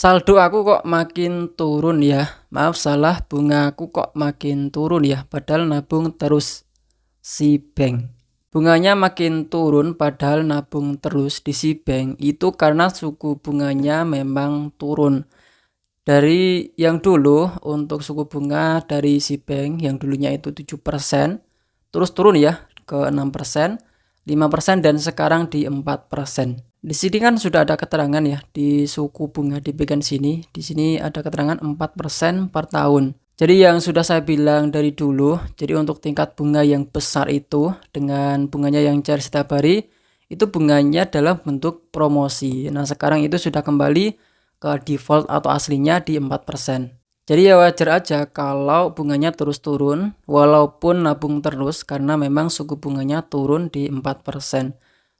Saldo aku kok makin turun ya. Maaf salah, bungaku kok makin turun ya. Padahal nabung terus si bank. Bunganya makin turun padahal nabung terus di si bank. Itu karena suku bunganya memang turun. Dari yang dulu untuk suku bunga dari si bank yang dulunya itu 7%, terus turun ya ke 6%, 5% dan sekarang di 4%. Di sini kan sudah ada keterangan ya di suku bunga di bagian sini. Di sini ada keterangan 4% per tahun. Jadi yang sudah saya bilang dari dulu, jadi untuk tingkat bunga yang besar itu dengan bunganya yang cair setiap hari, itu bunganya dalam bentuk promosi. Nah, sekarang itu sudah kembali ke default atau aslinya di 4%. Jadi ya wajar aja kalau bunganya terus turun walaupun nabung terus karena memang suku bunganya turun di 4%.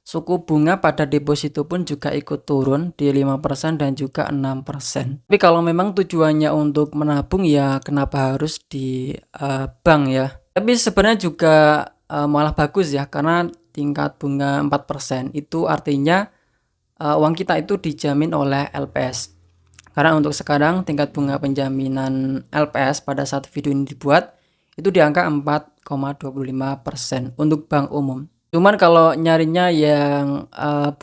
Suku bunga pada deposito pun juga ikut turun di 5% dan juga 6%. Tapi kalau memang tujuannya untuk menabung ya kenapa harus di bank ya. Tapi sebenarnya juga malah bagus ya karena tingkat bunga 4% itu artinya uang kita itu dijamin oleh LPS. Karena untuk sekarang tingkat bunga penjaminan LPS pada saat video ini dibuat itu di angka 4,25% untuk bank umum. Cuman kalau nyarinya yang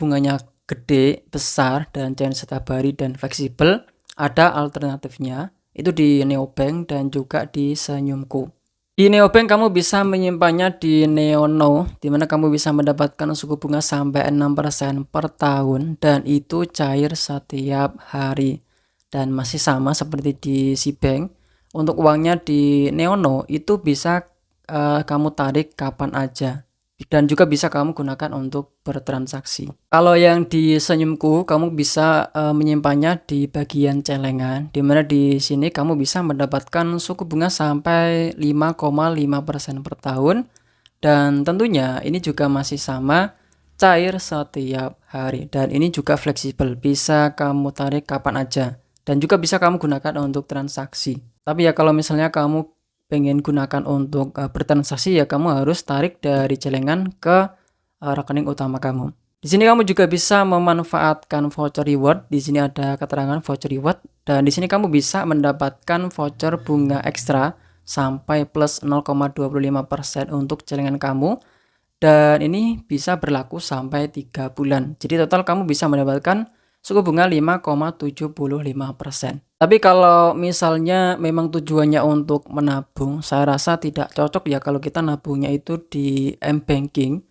bunganya gede, besar dan cair setiap hari dan fleksibel, ada alternatifnya. Itu di Neobank dan juga di Senyumku. Di Neobank kamu bisa menyimpannya di Neono, di mana kamu bisa mendapatkan suku bunga sampai 6% per tahun dan itu cair setiap hari. Dan masih sama seperti di si bank, untuk uangnya di Neono itu bisa kamu tarik kapan aja dan juga bisa kamu gunakan untuk bertransaksi. Kalau yang di Senyumku kamu bisa menyimpannya di bagian celengan, di mana di sini kamu bisa mendapatkan suku bunga sampai 5,5% per tahun dan tentunya ini juga masih sama cair setiap hari dan ini juga fleksibel, bisa kamu tarik kapan aja dan juga bisa kamu gunakan untuk transaksi. Tapi ya kalau misalnya kamu pengen gunakan untuk bertransaksi ya kamu harus tarik dari celengan ke rekening utama kamu. Di sini kamu juga bisa memanfaatkan voucher reward. Di sini ada keterangan voucher reward dan di sini kamu bisa mendapatkan voucher bunga ekstra sampai plus 0,25% untuk celengan kamu. Dan ini bisa berlaku sampai 3 bulan. Jadi total kamu bisa mendapatkan suku bunga 5,75%. Tapi kalau misalnya memang tujuannya untuk menabung, saya rasa tidak cocok ya kalau kita nabungnya itu di M-Banking.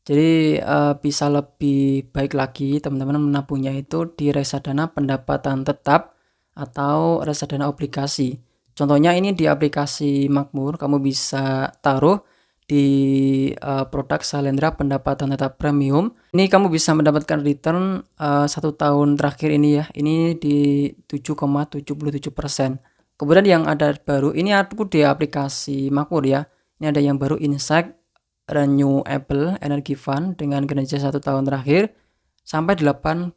Jadi bisa lebih baik lagi teman-teman menabungnya itu di reksadana pendapatan tetap atau reksadana obligasi. Contohnya ini di aplikasi Makmur, kamu bisa taruh di produk Salendra pendapatan tetap premium. Ini kamu bisa mendapatkan return 1 tahun terakhir ini ya. Ini di 7,77%. Kemudian yang ada baru ini aku di aplikasi Makmur ya. Ini ada yang baru Insight Renewable Energy Fund dengan kinerja 1 tahun terakhir sampai 8%.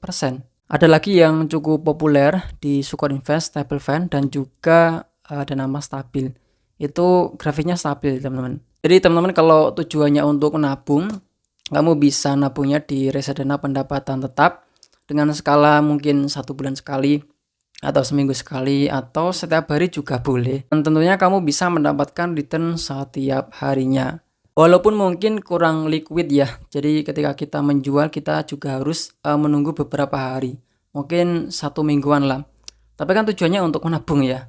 Ada lagi yang cukup populer di Sukor Invest Stable Fund dan juga ada nama stabil. Itu grafiknya stabil teman-teman. Jadi teman-teman kalau tujuannya untuk menabung, kamu bisa nabungnya di reksadana pendapatan tetap dengan skala mungkin 1 bulan sekali atau seminggu sekali atau setiap hari juga boleh. Dan tentunya kamu bisa mendapatkan return setiap harinya. Walaupun mungkin kurang liquid ya. Jadi ketika kita menjual kita juga harus menunggu beberapa hari. Mungkin 1 mingguan lah. Tapi kan tujuannya untuk menabung ya.